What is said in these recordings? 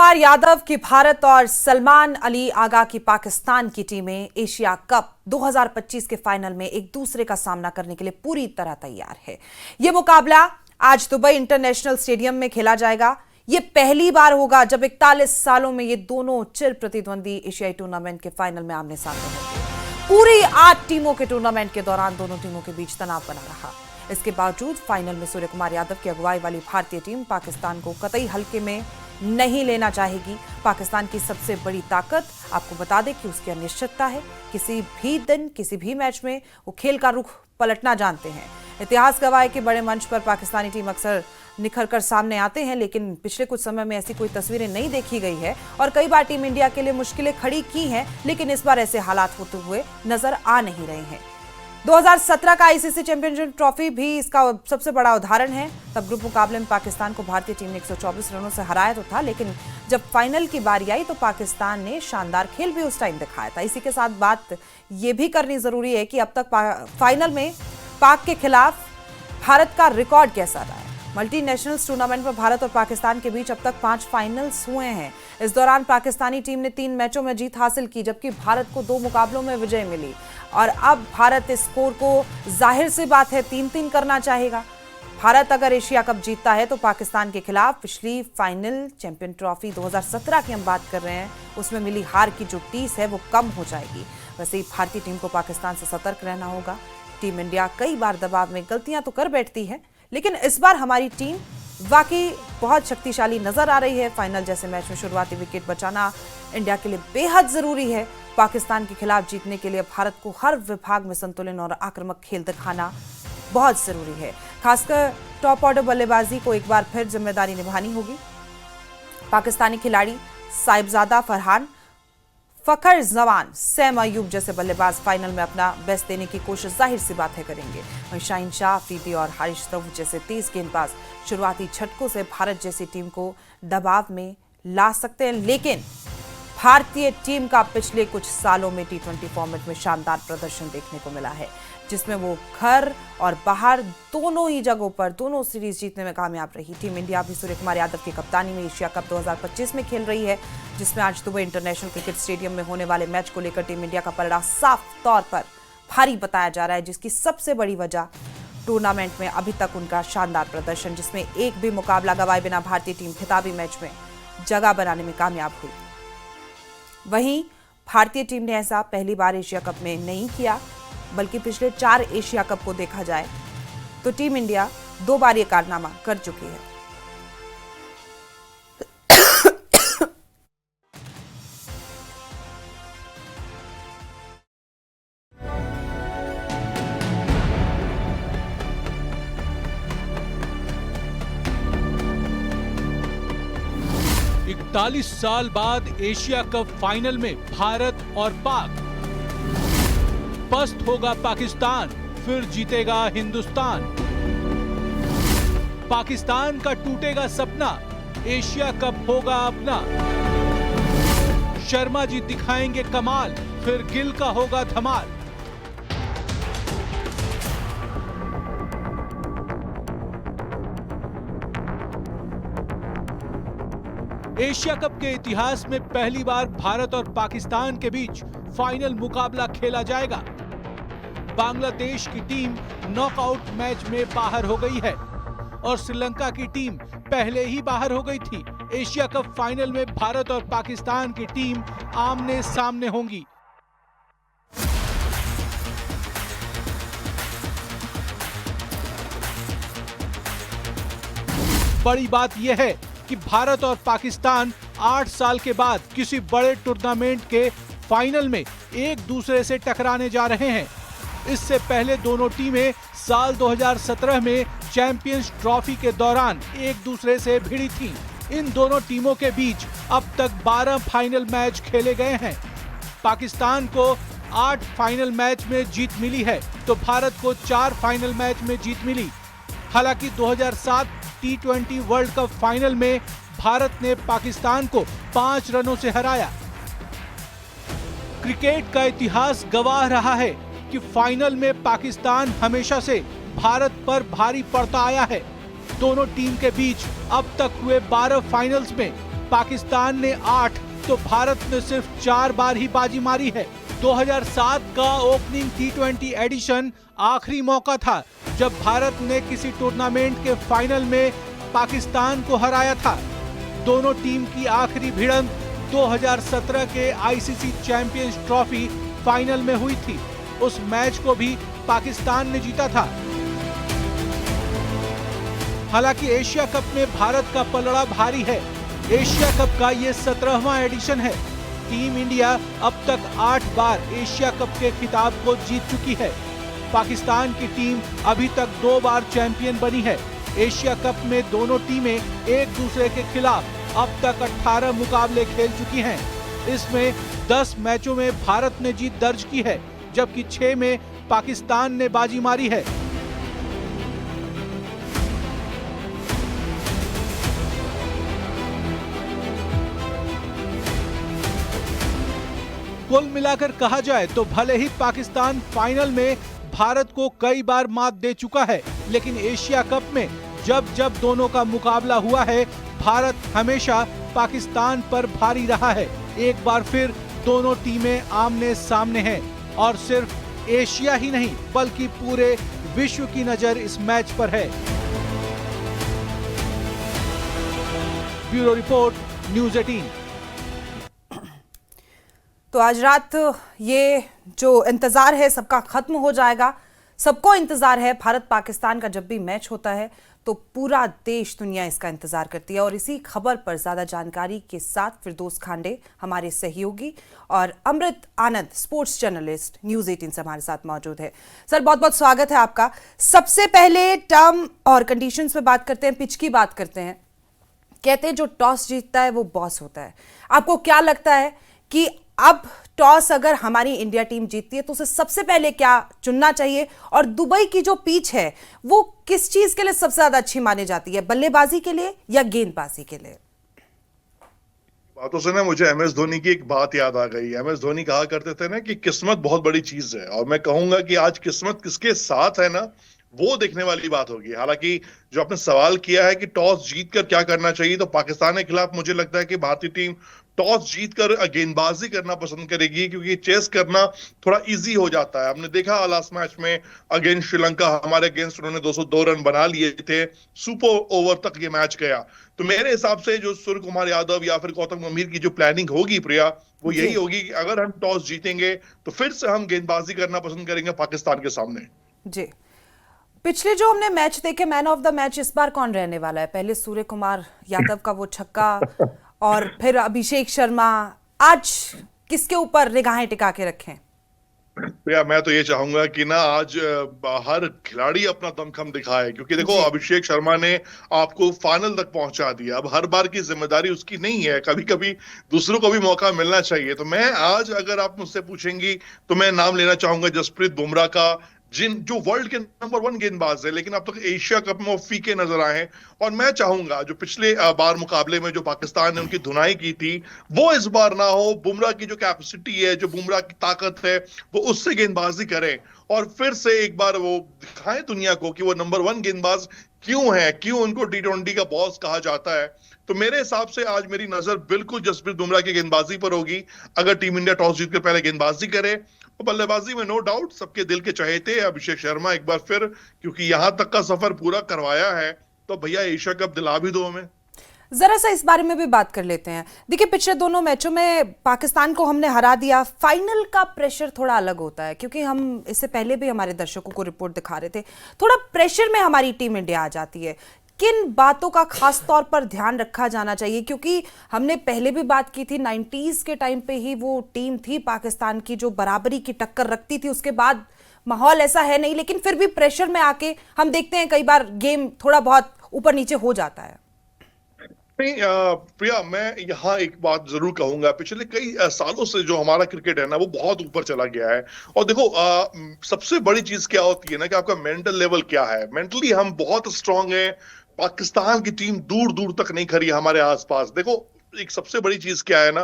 कुमार यादव की भारत और सलमान अली आगा की पाकिस्तान की टीमें एशिया कप 2025 के फाइनल में एक दूसरे का सामना करने के लिए पूरी तरह तैयार है। यह मुकाबला आज दुबई इंटरनेशनल स्टेडियम में खेला जाएगा। यह पहली बार होगा जब 41 सालों में ये दोनों चिर प्रतिद्वंदी एशियाई टूर्नामेंट के फाइनल में आमने सामने होंगे। पूरी 8 टीमों के टूर्नामेंट के दौरान दोनों टीमों के बीच तनाव बना रहा। इसके बावजूद फाइनल में सूर्य कुमार यादव की अगुवाई वाली भारतीय टीम पाकिस्तान को कतई हल्के में नहीं लेना चाहेगी। पाकिस्तान की सबसे बड़ी ताकत आपको बता दें कि उसकी अनिश्चितता है। किसी भी दिन किसी भी मैच में वो खेल का रुख पलटना जानते हैं। इतिहास गवाह के बड़े मंच पर पाकिस्तानी टीम अक्सर निखर कर सामने आते हैं, लेकिन पिछले कुछ समय में ऐसी कोई तस्वीरें नहीं देखी गई है और कई बार टीम इंडिया के लिए मुश्किलें खड़ी की हैं, लेकिन इस बार ऐसे हालात होते हुए नजर आ नहीं रहे हैं। 2017 का आईसीसी चैंपियनशिप ट्रॉफी भी इसका सबसे बड़ा उदाहरण है। तब ग्रुप मुकाबले में पाकिस्तान को भारतीय टीम ने 124 रनों से हराया तो था, लेकिन जब फाइनल की बारी आई तो पाकिस्तान ने शानदार खेल भी उस टाइम दिखाया था। इसी के साथ बात यह भी करनी जरूरी है कि अब तक फाइनल में पाक के खिलाफ भारत का रिकॉर्ड कैसा रहा है। मल्टीनेशनल्स टूर्नामेंट में भारत और पाकिस्तान के बीच अब तक 5 फाइनल्स हुए हैं। इस दौरान पाकिस्तानी टीम ने 3 मैचों में जीत हासिल की, जबकि भारत को 2 मुकाबलों में विजय मिली और अब भारत इस स्कोर को जाहिर सी बात है 3-3 करना चाहेगा। भारत अगर एशिया कप जीतता है तो पाकिस्तान के खिलाफ पिछली फाइनल चैंपियन ट्रॉफी 2017 की हम बात कर रहे हैं, उसमें मिली हार की जो टीस है वो कम हो जाएगी। वैसे ही भारतीय टीम को पाकिस्तान से सतर्क रहना होगा। टीम इंडिया कई बार दबाव में गलतियां तो कर बैठती है, लेकिन इस बार हमारी टीम वाकई बहुत शक्तिशाली नजर आ रही है। फाइनल जैसे मैच में शुरुआती विकेट बचाना इंडिया के लिए बेहद जरूरी है। पाकिस्तान के खिलाफ जीतने के लिए भारत को हर विभाग में संतुलन और आक्रामक खेल दिखाना बहुत जरूरी है। खासकर टॉप ऑर्डर बल्लेबाजी को एक बार फिर जिम्मेदारी निभानी होगी। पाकिस्तानी खिलाड़ी साहिबजादा फरहान, फखर जवान, सैम अयूब जैसे बल्लेबाज फाइनल में अपना बेस्ट देने की कोशिश जाहिर सी बात है करेंगे। वहीं शाहीन शाह, अफरीदी और हारिश रऊफ जैसे तेज गेंदबाज शुरुआती झटकों से भारत जैसी टीम को दबाव में ला सकते हैं, लेकिन भारतीय टीम का पिछले कुछ सालों में टी20 फॉर्मेट में शानदार प्रदर्शन देखने को मिला है, जिसमें वो घर और बाहर दोनों ही जगहों पर दोनों सीरीज जीतने में कामयाब रही। टीम इंडिया भी सूर्य कुमार यादव की कप्तानी में एशिया कप 2025 में खेल रही है, जिसमें आज दुबई इंटरनेशनल क्रिकेट स्टेडियम में होने वाले मैच को लेकर टीम इंडिया का पलड़ा साफ तौर पर भारी बताया जा रहा है, जिसकी सबसे बड़ी वजह टूर्नामेंट में अभी तक उनका शानदार प्रदर्शन, जिसमें एक भी मुकाबला गंवाए बिना भारतीय टीम खिताबी मैच में जगह बनाने में कामयाब हुई। वहीं भारतीय टीम ने ऐसा पहली बार एशिया कप में नहीं किया, बल्कि पिछले 4 एशिया कप को देखा जाए तो टीम इंडिया 2 बार ये कारनामा कर चुकी है। इकतालीस साल बाद एशिया कप फाइनल में भारत और पाक। पस्त होगा पाकिस्तान, फिर जीतेगा हिंदुस्तान। पाकिस्तान का टूटेगा सपना, एशिया कप होगा अपना। शर्मा जी दिखाएंगे कमाल, फिर गिल का होगा धमाल। एशिया कप के इतिहास में पहली बार भारत और पाकिस्तान के बीच फाइनल मुकाबला खेला जाएगा। बांग्लादेश की टीम नॉकआउट मैच में बाहर हो गई है और श्रीलंका की टीम पहले ही बाहर हो गई थी। एशिया कप फाइनल में भारत और पाकिस्तान की टीम आमने सामने होंगी। बड़ी बात यह है कि भारत और पाकिस्तान 8 साल के बाद किसी बड़े टूर्नामेंट के फाइनल में एक दूसरे से टकराने जा रहे हैं। इससे पहले दोनों टीमें साल 2017 में चैंपियंस ट्रॉफी के दौरान एक दूसरे से भिड़ी थीं। इन दोनों टीमों के बीच अब तक 12 फाइनल मैच खेले गए हैं। पाकिस्तान को 8 फाइनल मैच में जीत मिली है तो भारत को 4 फाइनल मैच में जीत मिली। हालांकि 2007 टी20 वर्ल्ड कप फाइनल में भारत ने पाकिस्तान को 5 रनों से हराया। क्रिकेट का इतिहास गवाह रहा है कि फाइनल में पाकिस्तान हमेशा से भारत पर भारी पड़ता आया है। दोनों टीम के बीच अब तक हुए 12 फाइनल्स में पाकिस्तान ने 8 तो भारत ने सिर्फ 4 बार ही बाजी मारी है। 2007 का ओपनिंग T20 एडिशन आखिरी मौका था जब भारत ने किसी टूर्नामेंट के फाइनल में पाकिस्तान को हराया था। दोनों टीम की आखिरी भिड़ंत 2017 के आईसीसी चैंपियंस ट्रॉफी फाइनल में हुई थी। उस मैच को भी पाकिस्तान ने जीता था। हालांकि एशिया कप में भारत का पलड़ा भारी है। एशिया कप का ये 17वां एडिशन है। टीम इंडिया अब तक 8 बार एशिया कप के खिताब को जीत चुकी है। पाकिस्तान की टीम अभी तक 2 बार चैंपियन बनी है। एशिया कप में दोनों टीमें एक दूसरे के खिलाफ अब तक 18 मुकाबले खेल चुकी हैं। इसमें 10 मैचों में भारत ने जीत दर्ज की है, जबकि 6 में पाकिस्तान ने बाजी मारी है। कुल मिलाकर कहा जाए तो भले ही पाकिस्तान फाइनल में भारत को कई बार मात दे चुका है, लेकिन एशिया कप में जब जब दोनों का मुकाबला हुआ है, भारत हमेशा पाकिस्तान पर भारी रहा है। एक बार फिर दोनों टीमें आमने सामने हैं और सिर्फ एशिया ही नहीं बल्कि पूरे विश्व की नजर इस मैच पर है। Bureau report, news 18। तो आज रात ये जो इंतजार है सबका खत्म हो जाएगा। सबको इंतजार है। भारत पाकिस्तान का जब भी मैच होता है तो पूरा देश दुनिया इसका इंतजार करती है। और इसी खबर पर ज्यादा जानकारी के साथ फिरदौस खांडे हमारे सहयोगी और अमृत आनंद स्पोर्ट्स जर्नलिस्ट न्यूज़ 18 से हमारे साथ मौजूद है। सर, बहुत बहुत स्वागत है आपका। सबसे पहले टर्म और कंडीशंस पे बात करते हैं, पिच की बात करते हैं। कहते हैं जो टॉस जीतता है वो बॉस होता है। आपको क्या लगता है कि अब टॉस अगर हमारी इंडिया टीम जीतती है तो उसे सबसे पहले क्या चुनना चाहिए, और दुबई की जो पिच है वो किस चीज के लिए सबसे ज्यादा अच्छी मानी जाती है, बल्लेबाजी के लिए या गेंदबाजी के लिए? बातों से ना मुझे एमएस धोनी की एक बात याद आ गई। एमएस धोनी कहा करते थे ना कि किस्मत बहुत बड़ी चीज है, और मैं कहूंगा कि आज किस्मत किसके साथ है ना, वो देखने वाली बात होगी। हालांकि जो आपने सवाल किया है कि टॉस जीतकर क्या करना चाहिए, तो पाकिस्तान के खिलाफ मुझे लगता है कि भारतीय टीम टॉस जीतकर गेंदबाजी करना पसंद करेगी, क्योंकि चेस करना थोड़ा इजी हो जाता है। हमने देखा लास्ट मैच में अगेंस्ट श्रीलंका, हमारे अगेंस्ट उन्होंने 202 रन बना लिए थे। सुपर ओवर तक ये मैच गया। तो मेरे हिसाब से जो सूर्य कुमार यादव या फिर गौतम गंभीर की जो प्लानिंग होगी प्रिया, वो यही होगी कि अगर हम टॉस जीतेंगे तो फिर से हम गेंदबाजी करना पसंद करेंगे पाकिस्तान के सामने। जी, पिछले जो हमने मैच देखे, मैन ऑफ द मैच इस बार कौन रहने वाला है? पहले सूर्य कुमार यादव का वो छक्का और फिर अभिषेक शर्मा। आज किसके ऊपर निगाहें टिका के रखें? भैया मैं तो ये चाहूंगा कि ना आज हर खिलाड़ी अपना दमखम दिखाए, क्योंकि देखो अभिषेक शर्मा ने आपको फाइनल तक पहुंचा दिया। अब हर बार की जिम्मेदारी उसकी नहीं है, कभी कभी दूसरों को भी मौका मिलना चाहिए। तो मैं आज अगर आप मुझसे पूछेंगी तो मैं नाम लेना चाहूंगा जसप्रीत बुमराह का, जो वर्ल्ड के नंबर 1 गेंदबाज है, लेकिन अब तक एशिया कप में वो फीके नजर आए हैं। और मैं चाहूंगा जो पिछले बार मुकाबले में जो पाकिस्तान ने उनकी धुनाई की थी, वो इस बार ना हो। बुमराह की जो कैपेसिटी है, जो बुमराह की ताकत है, वो उससे गेंदबाजी करें और फिर से एक बार वो दिखाएं दुनिया को कि वो नंबर 1 गेंदबाज क्यों है, क्यों उनको T20 का बॉस कहा जाता है। तो मेरे हिसाब से आज मेरी नजर बिल्कुल जसप्रीत बुमराह की गेंदबाजी पर होगी। अगर टीम इंडिया टॉस जीतकर पहले गेंदबाजी करे, तो बल्लेबाजी में नो डाउट सबके दिल के चहेते अभिषेक शर्मा एक बार फिर, क्योंकि यहां तक का सफर पूरा करवाया है, तो भैया एशिया कप दिला भी दो हमें। जरा सा इस बारे में भी बात कर लेते हैं। देखिए, पिछले दोनों मैचों में पाकिस्तान को हमने हरा दिया। फाइनल का प्रेशर थोड़ा अलग होता है, क्योंकि हम इससे पहले भी हमारे दर्शकों को रिपोर्ट दिखा रहे थे, थोड़ा प्रेशर में हमारी टीम इंडिया आ जाती है। किन बातों का खास तौर पर ध्यान रखा जाना चाहिए? क्योंकि हमने पहले भी बात की थी, 90s के टाइम पे ही वो टीम थी पाकिस्तान की जो बराबरी की टक्कर रखती थी। उसके बाद माहौल ऐसा है नहीं, लेकिन फिर भी प्रेशर में आके हम देखते हैं कई बार गेम थोड़ा बहुत ऊपर नीचे हो जाता है। नहीं प्रिया, मैं यहाँ एक बात जरूर कहूंगा, पिछले कई सालों से जो हमारा क्रिकेट है ना, वो बहुत ऊपर चला गया है। और देखो सबसे बड़ी चीज क्या होती है ना कि आपका मेंटल लेवल क्या है। मेंटली हम बहुत स्ट्रांग है। पाकिस्तान की टीम दूर दूर तक नहीं खड़ी है हमारे आसपास। देखो एक सबसे बड़ी चीज क्या है ना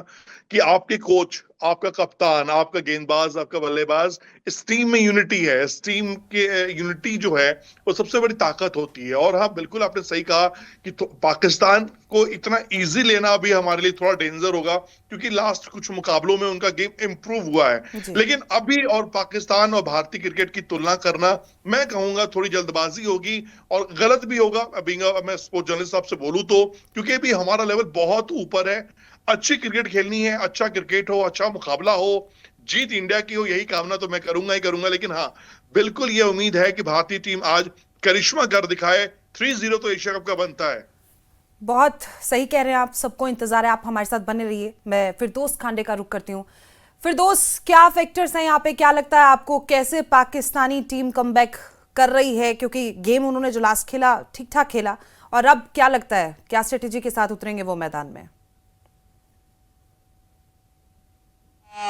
कि आपके कोच, आपका कप्तान, आपका गेंदबाज, आपका बल्लेबाज, इस टीम में यूनिटी है। इस टीम के यूनिटी जो है वो सबसे बड़ी ताकत होती है। और हाँ, बिल्कुल आपने सही कहा कि पाकिस्तान को इतना इजी लेना अभी हमारे लिए थोड़ा डेंजर होगा, क्योंकि लास्ट कुछ मुकाबलों में उनका गेम इंप्रूव हुआ है। जी। लेकिन अभी और पाकिस्तान और भारतीय क्रिकेट की तुलना करना, मैं कहूंगा थोड़ी जल्दबाजी होगी और गलत भी होगा। अभी मैं स्पोर्ट्स जर्नलिस्ट साहब से बोलूं तो, क्योंकि अभी हमारा लेवल बहुत ऊपर है। अच्छी क्रिकेट खेलनी है, अच्छा क्रिकेट हो, अच्छा मुकाबला हो, जीत इंडिया की हो, यही कामना तो मैं करूंगा ही करूंगा। लेकिन हाँ, बिल्कुल ये उम्मीद है कि भारतीय टीम आज करिश्मा कर दिखाए। 3-0 तो एशिया कप का बनता है। बहुत सही कह रहे हैं आप, सबको इंतजार है, आप हमारे साथ बने रहिए। मैं फिरदौस खांडे का रुख करती हूँ। फिरदौस, क्या फैक्टर्स हैं यहाँ पे, क्या लगता है आपको, कैसे पाकिस्तानी टीम कमबैक कर रही है? क्योंकि गेम उन्होंने जो लास्ट खेला ठीक ठाक खेला, और अब क्या लगता है क्या स्ट्रेटेजी के साथ उतरेंगे वो मैदान में?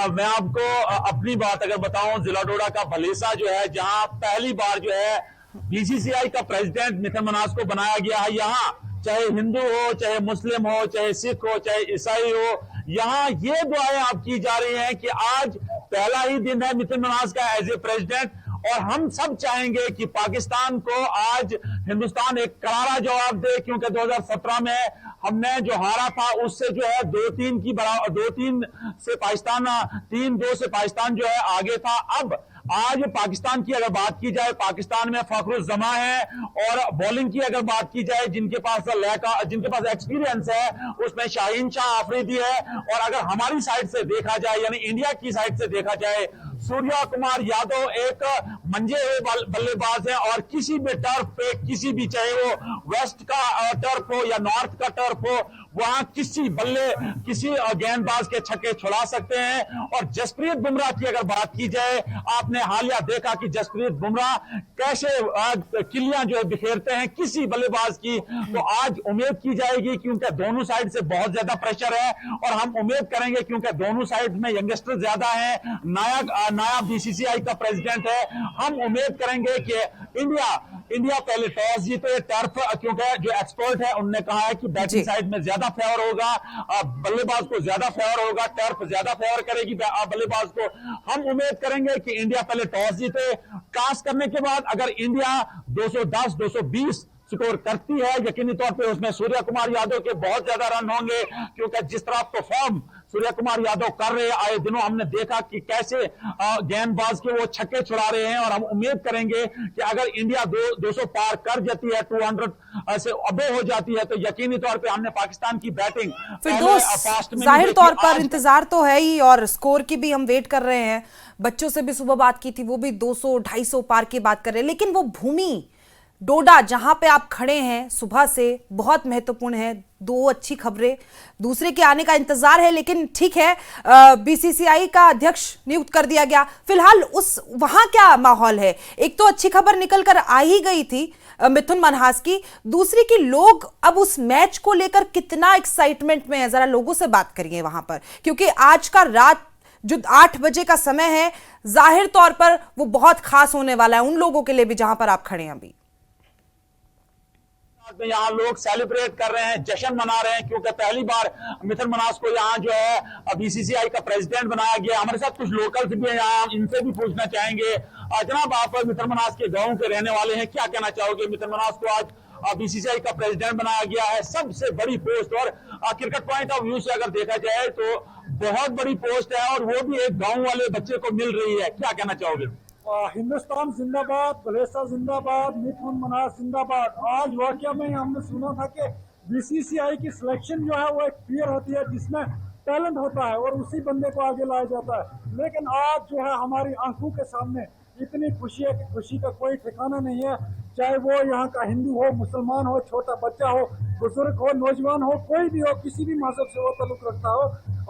मैं आपको अपनी बात अगर बताऊं, जिला डोडा का भलेसा जो है, जहां पहली बार जो है बीसीसीआई का प्रेसिडेंट मिथुन मनास को बनाया गया है, यहाँ चाहे हिंदू हो, चाहे मुस्लिम हो, चाहे सिख हो, चाहे ईसाई हो, यहाँ ये दुआएं आप की जा रही हैं कि आज पहला ही दिन है मिथुन मनास का एज ए प्रेसिडेंट, और हम सब चाहेंगे कि पाकिस्तान को आज हिंदुस्तान एक करारा जवाब दे, क्योंकि 2017 में हमने जो हारा था उससे जो है 2-3 से पाकिस्तान 3-2 से पाकिस्तान जो है आगे था। अब आज पाकिस्तान की अगर बात की जाए, पाकिस्तान में फखरुज्जमा है, और बॉलिंग की अगर बात की जाए, जिनके पास एक्सपीरियंस है उसमें शाहीन शाह आफरीदी है, और अगर हमारी साइड से देखा जाए यानी इंडिया की साइड से देखा जाए, सूर्या कुमार यादव एक मंजे हुए बल्लेबाज है, और किसी भी टर्फ पे, किसी भी, चाहे वो वेस्ट का टर्फ हो या नॉर्थ का टर्फ हो, वहां किसी गेंदबाज के छक्के छुड़ा सकते हैं। और जसप्रीत बुमराह की अगर बात की जाए, आपने हालिया देखा कि जसप्रीत बुमराह कैसे किलियां जो है बिखेरते हैं किसी बल्लेबाज की, तो आज उम्मीद की जाएगी, क्योंकि दोनों साइड से बहुत ज्यादा प्रेशर है, और हम उम्मीद करेंगे क्योंकि दोनों साइड में यंगस्टर ज्यादा है, नया बीसीसीआई का प्रेसिडेंट है, हम उम्मीद करेंगे कि इंडिया पहले टॉस जीते, टर्फ, क्योंकि जो एक्सपर्ट है उन्होंने कहा है कि बैटिंग साइड में ज्यादा फेवर होगा, बल्लेबाज को ज्यादा फेवर होगा, टर्फ ज्यादा फेवर करेगी बल्लेबाज को। हम उम्मीद करेंगे कि इंडिया पहले टॉस जीते, टॉस करने के बाद अगर इंडिया 210, 220 स्कोर करती है, यकीनी तौर पे उसमें सूर्या कुमार यादव के बहुत ज्यादा रन होंगे, क्योंकि जिस तरह परफॉर्म सूर्या कुमार यादव कर रहे हैं, आए दिनों हमने देखा कि कैसे गेंदबाज के वो छक्के छुड़ा रहे हैं, और हम उम्मीद करेंगे कि अगर इंडिया 200 पार कर जाती है, 200 से अबे हो जाती है, तो यकीनी तौर पे हमने पाकिस्तान की बैटिंग फिरदौस, जाहिर तौर पर इंतजार तो है ही, और स्कोर की भी हम वेट कर रहे हैं। बच्चों से भी सुबह बात की थी, वो भी 200-250 पार की बात कर रहे हैं, लेकिन वो भूमि डोडा जहां पे आप खड़े हैं सुबह से बहुत महत्वपूर्ण है। दो अच्छी खबरें, दूसरे के आने का इंतजार है, लेकिन ठीक है, बीसीसीआई का अध्यक्ष नियुक्त कर दिया गया। फिलहाल वहां क्या माहौल है? एक तो अच्छी खबर निकल कर आ ही गई थी मिथुन मनहास की, दूसरी की लोग अब उस मैच को लेकर कितना एक्साइटमेंट में है, जरा लोगों से बात करिए वहां पर, क्योंकि आज का रात जो 8 बजे का समय है, जाहिर तौर पर वो बहुत खास होने वाला है उन लोगों के लिए भी जहां पर आप खड़े हैं अभी। यहाँ लोग सेलिब्रेट कर रहे हैं, जश्न मना रहे हैं, क्योंकि पहली बार मिथुन मनास को यहाँ जो है बीसीसीआई का प्रेसिडेंट बनाया गया। हमारे साथ कुछ लोकल्स भी हैं यहाँ, इनसे भी पूछना चाहेंगे। जनाब, आप मिथुन मनास के गांव के रहने वाले हैं, क्या कहना चाहोगे? मिथुन मनास को आज बीसीसीआई का प्रेसिडेंट बनाया गया है, सबसे बड़ी पोस्ट, और क्रिकेट पॉइंट ऑफ व्यू से अगर देखा जाए तो बहुत बड़ी पोस्ट है, और वो भी एक गाँव वाले बच्चे को मिल रही है, क्या कहना चाहोगे? हिंदुस्तान जिंदाबाद, भलेसा जिंदाबाद, मिथुन मनास जिंदाबाद। आज वाकया में हमने सुना था कि बीसीसीआई की सिलेक्शन जो है वो एक पीयर होती है जिसमें टैलेंट होता है और उसी बंदे को आगे लाया जाता है, लेकिन आज जो है हमारी आंखों के सामने इतनी खुशी है कि खुशी का कोई ठिकाना नहीं है। चाहे वो यहाँ का हिंदू हो, मुसलमान हो, छोटा बच्चा हो, बुजुर्ग हो, नौजवान हो, कोई भी हो, किसी भी मजहब से वो ताल्लुक रखता हो,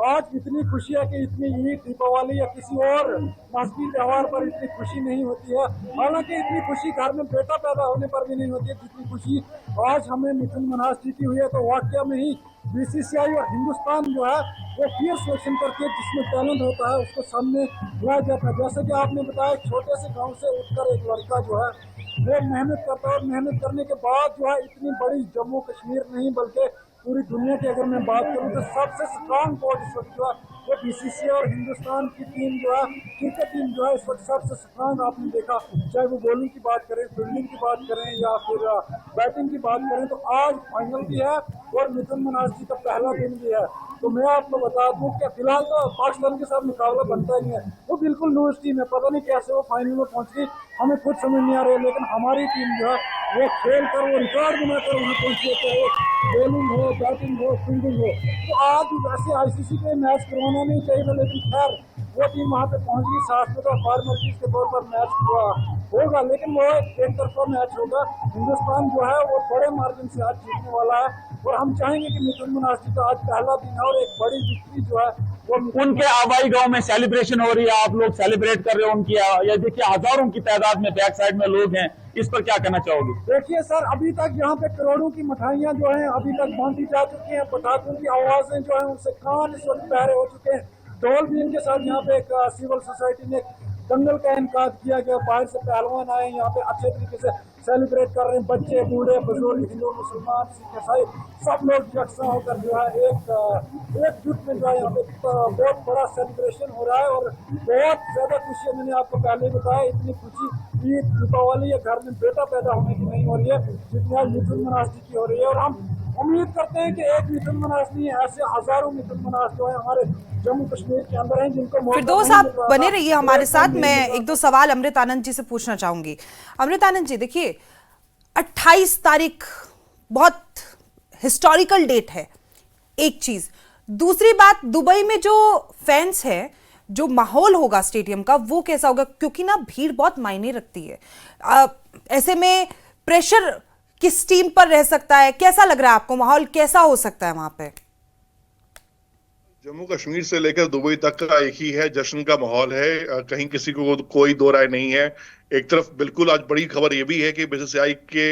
आज इतनी खुशी है कि इतनी ईद, दीपावली या किसी और मजहबी त्यौहार पर इतनी खुशी नहीं होती है। हालांकि इतनी खुशी घर में बेटा पैदा होने पर भी नहीं होती है जितनी खुशी आज हमें मिथुन मनास जी की हुई है। तो वाकया में ही बीसीसीआई और हिंदुस्तान जो है वो पीयर सिलेक्शन करके जिसमें टैलेंट होता है उसको सामने लाया जाता है। जैसे कि आपने बताया, छोटे से गाँव से उठकर एक लड़का जो है वो मेहनत करता है, और मेहनत करने के बाद जो है इतनी बड़ी जम्मू कश्मीर नहीं बल्कि पूरी दुनिया की अगर मैं बात करूं तो सबसे स्ट्रांग कोर्ट इस वक्त जो है वो बीसीसीआई और हिंदुस्तान की टीम जो है, क्रिकेट टीम जो है, इस वक्त सबसे स्ट्रांग आपने देखा, चाहे वो बॉलिंग की बात करें, फील्डिंग की बात करें या फिर बैटिंग की बात करें। तो आज फाइनल भी है और मिथुन मनास जी का पहला दिन भी है। तो मैं आपको बता दूं कि फिलहाल तो पाकिस्तान के साथ मुकाबला बनता ही नहीं है, वो बिल्कुल लूज टीम है, पता नहीं कैसे वो फाइनल में पहुंच गई, हमें खुद समझ नहीं आ रहा है। लेकिन हमारी टीम जो है वो खेल कर, वो रिकॉर्ड बनाकर वहाँ पहुंची है, चाहे बॉलिंग हो, बैटिंग हो, फील्डिंग हो। तो आज वैसे आईसीसी पे मैच करवाना नहीं चाहिए था, लेकिन खैर वो टीम वहाँ पे पहुंच गई। साथ में तो फॉर्मेलिटीज के तौर पर मैच होगा, लेकिन वो एक तरफा मैच होगा। हिंदुस्तान जो है वो बड़े मार्जिन से आज जीतने वाला है और हम चाहेंगे कि मिथुन मनास जी का आज पहला दिन है और एक बड़ी विक्ट्री जो है वो उनके आबाई गांव में सेलिब्रेशन हो रही है, आप लोग सेलिब्रेट कर रहे हो उनकी, या देखिए हजारों की तादाद में बैक साइड में लोग हैं, इस पर क्या कहना चाहोगे? देखिए सर, अभी तक यहाँ पे करोड़ों की मिठाइयाँ जो हैं अभी तक बांटी जा चुकी हैं, पटाखों की आवाजें जो हैं उनसे कान इस वक्त बहरे हो चुके हैं। ढोल बीन के साथ यहाँ पे एक सिविल सोसाइटी ने दंगल का इनकाद किया गया, बाहर से पहलवान आए यहाँ पे अच्छे तरीके से सेलिब्रेट कर रहे हैं, बच्चे, बूढ़े, बुजुर्ग, हिंदू, मुसलमान, सिख, ईसाई, सब लोग यकसा होकर जो है एकजुट में जो है यहाँ पे बहुत बड़ा सेलिब्रेशन हो रहा है और बहुत ज्यादा खुशी है। मैंने आपको पहले ही बताया, इतनी खुशी ईद, दीपावली या घर में बेटा पैदा होने की नहीं हो रही है जितनी आज मिथुन मनास जी की हो रही है। और हम उम्मीद करते हैं कि एक मिथुन मनास नहीं, ऐसे हजारों मिथुन मनास जो है हमारे जम्मू कश्मीर के अंदर हैं, जिनको मौका फिरदौस, नहीं आप मिल रहा बने था। रहिए हमारे साथ। मैं एक दो सवाल अमृत आनंद जी से पूछना चाहूंगी। अमृत आनंद जी, देखिए 28 तारीख बहुत हिस्टोरिकल डेट है, एक चीज। दूसरी बात, दुबई में जो फैंस है, जो माहौल होगा स्टेडियम का, वो कैसा होगा? क्योंकि ना भीड़ बहुत मायने रखती है। ऐसे में प्रेशर किस टीम पर रह सकता है? कैसा लग रहा है आपको? माहौल कैसा हो सकता है वहां पे? जम्मू कश्मीर से लेकर दुबई तक का एक ही है, जश्न का माहौल है, कहीं किसी को कोई दो राय नहीं है। एक तरफ बिल्कुल आज बड़ी खबर यह भी है कि बीसीसीआई के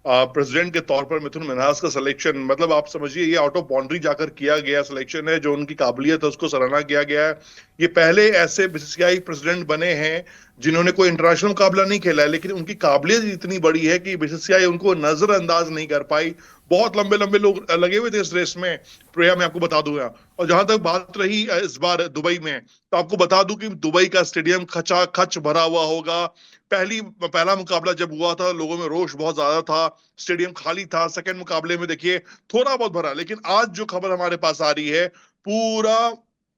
प्रेसिडेंट के तौर पर मिथुन मनास का सिलेक्शन, मतलब आप समझिए ये आउट ऑफ बाउंड्री जाकर किया गया सिलेक्शन है, जो उनकी काबिलियत है उसको सराहना किया गया है। ये पहले ऐसे बीसीसीआई प्रेसिडेंट बने हैं जिन्होंने कोई इंटरनेशनल मुकाबला नहीं खेला है, लेकिन उनकी काबिलियत इतनी बड़ी है कि बीसीसीआई उनको नजरअंदाज नहीं कर पाई। बहुत लंबे लंबे लोग लगे हुए थे इस रेस में, प्रिया, मैं आपको बता दूंगा। और जहां तक बात रही इस बार दुबई में, तो आपको बता दूं कि दुबई का स्टेडियम खचाखच भरा हुआ होगा। पहला मुकाबला जब हुआ था, लोगों में रोष बहुत ज्यादा था, स्टेडियम खाली था। सेकंड मुकाबले में देखिए थोड़ा बहुत भरा, लेकिन आज जो खबर हमारे पास आ रही है, पूरा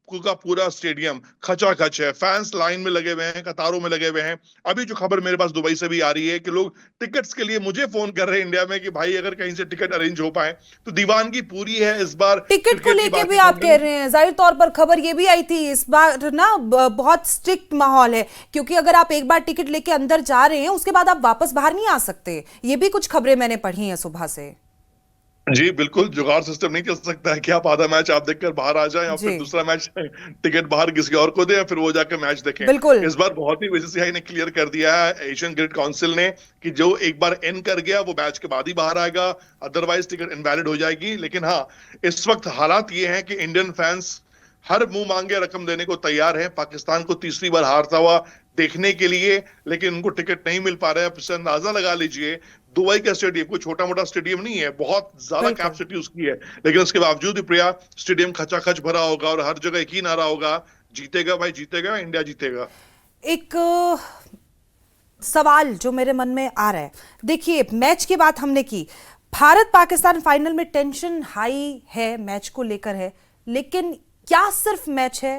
का पूरा स्टेडियम खचाखच है, फैंस लाइन में लगे हुए हैं, कतारों में लगे हुए हैं। अभी जो खबर मेरे पास दुबई से भी आ रही है कि लोग टिकट्स के लिए मुझे फोन कर रहे हैं इंडिया में कि भाई अगर कहीं से टिकट अरेंज हो पाए तो दीवानगी पूरी है इस बार। टिकट को लेके भी आप कह रहे हैं, जाहिर तौर पर खबर ये भी आई थी इस बार ना, बहुत स्ट्रिक्ट माहौल है, क्योंकि अगर आप एक बार टिकट लेके अंदर जा रहे हैं उसके बाद आप वापस बाहर नहीं आ सकते। ये भी कुछ खबरें मैंने पढ़ी हैं सुबह से। जी बिल्कुल, जुगाड़ सिस्टम नहीं चल सकता है कि आप आधा मैच आप देखकर बाहर आ जाएं और फिर दूसरा मैच टिकट बाहर किसी और को दें, फिर वो जाकर मैच देखें। बिल्कुल। इस बार बहुत ही बीसीसीआई ने क्लियर कर दिया है, एशियन क्रिकेट काउंसिल ने, कि जो एक बार इन कर गया वो मैच के बाद ही बाहर आएगा, अदरवाइज टिकट इनवैलिड हो जाएगी। लेकिन हाँ, इस वक्त हालात ये हैं कि इंडियन फैंस हर मुंह मांगे रकम देने को तैयार है पाकिस्तान को तीसरी बार हारता हुआ देखने के लिए, लेकिन उनको टिकट नहीं मिल पा रहा है। इससे अंदाजा लगा लीजिए, दुबई का स्टेडियम कोई छोटा मोटा स्टेडियम नहीं है, बहुत ज्यादा कैपेसिटी उसकी है, लेकिन उसके बावजूद भी प्रिया स्टेडियम खचाखच भरा होगा और हर जगह एक ही नारा होगा, जीतेगा भाई जीतेगा, इंडिया जीतेगा। एक सवाल जो मेरे मन में आ रहा है, देखिए मैच की बात हमने की, भारत पाकिस्तान फाइनल में टेंशन हाई है, मैच को लेकर है, लेकिन क्या सिर्फ मैच है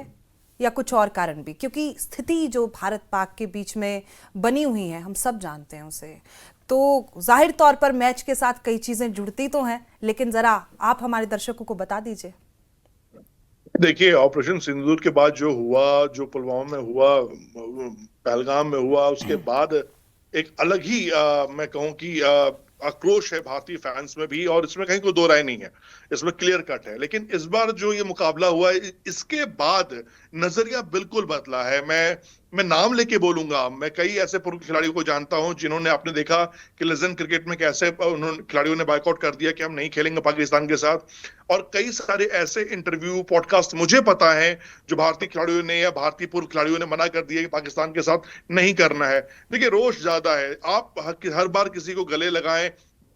या कुछ और कारण भी? क्योंकि स्थिति जो भारत पाक के बीच में बनी हुई है हम सब जानते हैं उसे, तो जाहिर तौर पर मैच के साथ कई चीजें जुड़ती तो हैं, लेकिन जरा आप हमारे दर्शकों को बता दीजिए। देखिए, ऑपरेशन सिंदूर के बाद जो हुआ, जो पुलवामा में हुआ, पहलगाम में हुआ, उसके बाद एक अलग ही मैं कहूं कि आक्रोश है भारतीय फैंस में भी, और इसमें कहीं कोई दो राय नहीं है, इसमें क्लियर कट है। लेकिन इस बार जो ये मुकाबला हुआ है, इसके बाद नजरिया बिल्कुल बदला है। मैं नाम लेके बोलूंगा, मैं कई ऐसे पूर्व खिलाड़ियों को जानता हूं जिन्होंने, आपने देखा कि लेजेंड क्रिकेट में कैसे उन्होंने खिलाड़ियों ने बायकॉट कर दिया कि हम नहीं खेलेंगे पाकिस्तान के साथ, और कई सारे ऐसे इंटरव्यू पॉडकास्ट मुझे पता है जो भारतीय खिलाड़ियों ने या भारतीय पूर्व खिलाड़ियों ने मना कर दिया कि पाकिस्तान के साथ नहीं करना है। देखिए, रोष ज्यादा है, आप हर बार किसी को गले लगाएं,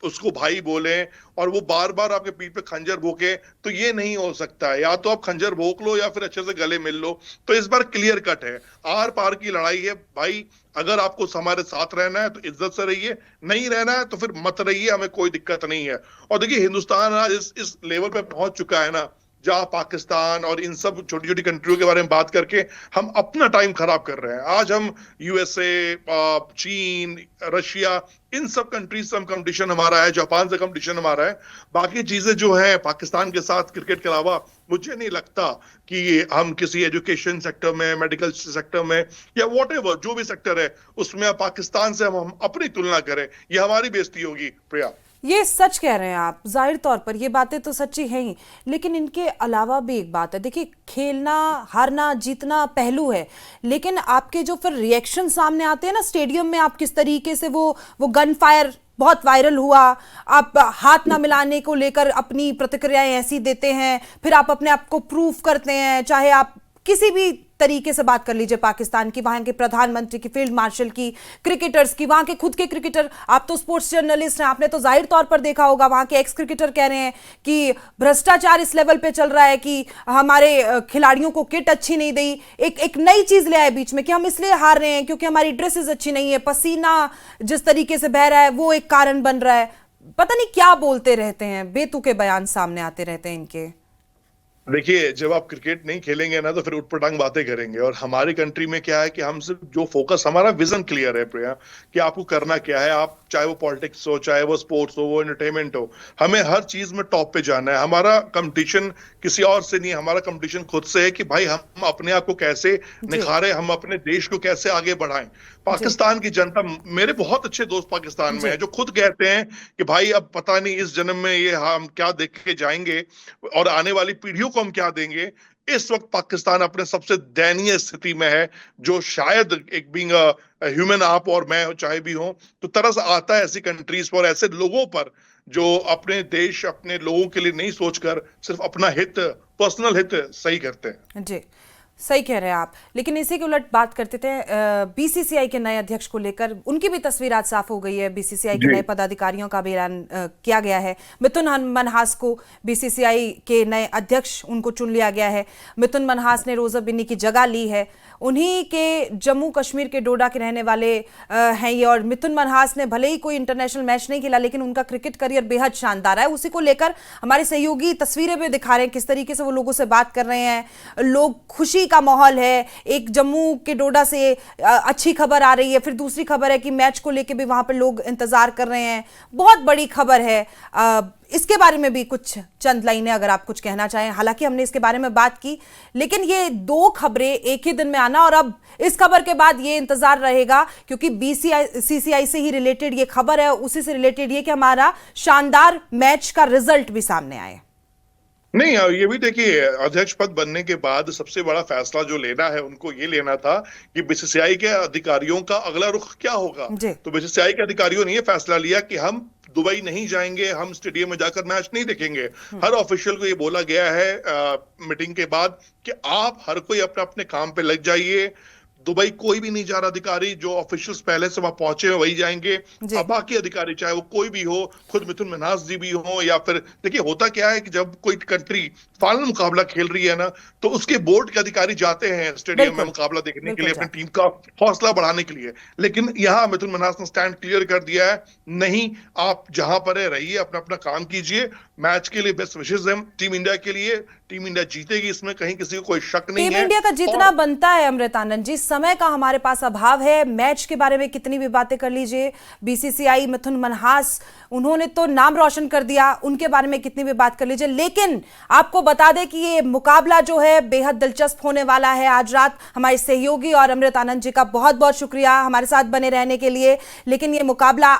उसको भाई बोले और वो बार बार आपके पीठ पे खंजर भोंके, तो ये नहीं हो सकता है। या तो आप खंजर भोंक लो या फिर अच्छे से गले मिल लो। तो इस बार क्लियर कट है, आर पार की लड़ाई है भाई। अगर आपको हमारे साथ रहना है तो इज्जत से रहिए, नहीं रहना है तो फिर मत रहिए, हमें कोई दिक्कत नहीं है। और देखिए हिंदुस्तान आज इस लेवल पे पहुंच चुका है ना, जहां पाकिस्तान और इन सब छोटी छोटी कंट्रियों के बारे में बात करके हम अपना टाइम खराब कर रहे हैं। आज हम यूएसए, चीन, रशिया, इन सब कंट्रीज से हम कंपटीशन हमारा है, जापान से कंपटीशन हमारा है। बाकी चीजें जो है पाकिस्तान के साथ क्रिकेट के अलावा मुझे नहीं लगता कि हम किसी एजुकेशन सेक्टर में, मेडिकल सेक्टर में या व्हाटएवर जो भी सेक्टर है उसमें पाकिस्तान से हम अपनी तुलना करें, ये हमारी बेइज्जती होगी। प्रिया, ये सच कह रहे हैं आप, जाहिर तौर पर ये बातें तो सच्ची हैं ही, लेकिन इनके अलावा भी एक बात है। देखिए खेलना, हारना, जीतना पहलू है, लेकिन आपके जो फिर रिएक्शन सामने आते हैं ना स्टेडियम में, आप किस तरीके से वो गन फायर बहुत वायरल हुआ, आप हाथ ना मिलाने को लेकर अपनी प्रतिक्रियाएं ऐसी देते हैं, फिर आप अपने आप को प्रूफ करते हैं, चाहे आप किसी भी तरीके से बात कर लीजिए पाकिस्तान की, वहां के प्रधानमंत्री की, फील्ड मार्शल की, क्रिकेटर्स की, वहां के खुद के क्रिकेटर, आप तो स्पोर्ट्स जर्नलिस्ट हैं, आपने तो जाहिर तौर पर देखा होगा वहां के एक्स क्रिकेटर कह रहे हैं कि भ्रष्टाचार इस लेवल पे चल रहा है कि हमारे खिलाड़ियों को किट अच्छी नहीं दी, एक नई चीज ले आए बीच में कि हम इसलिए हार रहे हैं क्योंकि हमारी ड्रेसेस अच्छी नहीं है, पसीना जिस तरीके से बह रहा है वो एक कारण बन रहा है। पता नहीं क्या बोलते रहते हैं, बेतुके बयान सामने आते रहते हैं इनके। देखिए जब आप क्रिकेट नहीं खेलेंगे ना तो फिर उटपटांग बातें करेंगे। और हमारी कंट्री में क्या है कि हम सिर्फ जो फोकस, हमारा विजन क्लियर है प्रिया कि आपको करना क्या है। आप चाहे वो पॉलिटिक्स हो, चाहे वो स्पोर्ट्स हो, वो एंटरटेनमेंट हो, हमें हर चीज में टॉप पे जाना है। हमारा कंपटीशन किसी और से नहीं है, हमारा कंपटीशन खुद से है कि भाई हम अपने आप को कैसे निखारें, हम अपने देश को कैसे आगे बढ़ाएं। पाकिस्तान की जनता, मेरे बहुत अच्छे दोस्त पाकिस्तान में है जो खुद कहते हैं कि भाई अब पता नहीं इस जन्म में ये हम क्या देख के जाएंगे और आने वाली पीढ़ियों को हम क्या देंगे। इस वक्त पाकिस्तान अपने सबसे दयनीय स्थिति में है, जो शायद एक बीइंग ह्यूमन, आप और मैं चाहे भी हो, तो तरस आता है ऐसी कंट्रीज पर, ऐसे लोगों पर जो अपने देश, अपने लोगों के लिए नहीं सोचकर सिर्फ अपना हित, पर्सनल हित सही करते हैं। जी, सही कह रहे हैं आप। लेकिन इसी के उलट बात करते थे बीसीसीआई के नए अध्यक्ष को लेकर, उनकी भी तस्वीर आज साफ हो गई है। बीसीसीआई के नए पदाधिकारियों का भी ऐलान किया गया है। मिथुन मनहास को बीसीसीआई के नए अध्यक्ष उनको चुन लिया गया है। मिथुन मनहास ने रोजा बिन्नी की जगह ली है। उन्हीं के जम्मू कश्मीर के डोडा के रहने वाले हैं ये। और मिथुन मनहास ने भले ही कोई इंटरनेशनल मैच नहीं खेला, लेकिन उनका क्रिकेट करियर बेहद शानदार है। उसी को लेकर हमारे सहयोगी तस्वीरें भी दिखा रहे हैं किस तरीके से वो लोगों से बात कर रहे हैं। लोग, खुशी का माहौल है। एक जम्मू के डोडा से अच्छी खबर आ रही है, फिर दूसरी खबर है कि मैच को लेकर भी वहां पर लोग इंतजार कर रहे हैं। बहुत बड़ी खबर है। इसके बारे में भी कुछ चंद लाइनें अगर आप कुछ कहना चाहें। हालांकि हमने इसके बारे में बात की, लेकिन ये दो खबरें एक ही दिन में आना, और अब इस खबर के बाद ये इंतजार रहेगा क्योंकि बीसीसीआई से ही रिलेटेड ये खबर है, उसी से रिलेटेड ये कि हमारा शानदार मैच का रिजल्ट भी सामने आए। नहीं, ये भी देखिए, अध्यक्ष पद बनने के बाद सबसे बड़ा फैसला जो लेना है, उनको ये लेना था कि बीसीसीआई के अधिकारियों का अगला रुख क्या होगा। तो बीसीसीआई के अधिकारियों ने ये फैसला लिया कि हम दुबई नहीं जाएंगे, हम स्टेडियम में जाकर मैच नहीं देखेंगे। हर ऑफिशियल को ये बोला गया है मीटिंग के बाद कि आप हर कोई अपने अपने काम पे लग जाइए। दुबई कोई भी नहीं जा रहा अधिकारी, जो ऑफिशियल्स पहले से वहां पहुंचे हैं वही जाएंगे। अब बाकी अधिकारी चाहे वो कोई भी हो, खुद मिथुन मनहास जी भी हो, या फिर देखिए होता क्या है कि जब कोई कंट्री फाइनल मुकाबला खेल रही है ना, तो उसके बोर्ड के अधिकारी जाते हैं स्टेडियम में मुकाबला देखने के लिए, अपनी टीम का हौसला बढ़ाने के लिए। लेकिन यहाँ मिथुन मनहास ने स्टैंड क्लियर कर दिया है, नहीं, आप जहां पर है रहिए, अपना अपना काम कीजिए। मैच के लिए बेस्ट विशेष है टीम इंडिया के लिए। टीम इंडिया जीतेगी, इसमें कहीं किसी को कोई शक नहीं है। टीम इंडिया का जीतना बनता है अमृत आनंद जी, समय का हमारे पास अभाव है। मैच के बारे में कितनी भी बातें कर लीजिए, बीसीसीआई, मिथुन मनहास, उन्होंने तो नाम रोशन कर दिया, उनके बारे में कितनी भी बात कर लीजिए, लेकिन आपको बता दें कि ये मुकाबला जो है बेहद दिलचस्प होने वाला है आज रात। हमारे सहयोगी और अमृत आनंद जी का बहुत बहुत शुक्रिया हमारे साथ बने रहने के लिए। लेकिन ये मुकाबला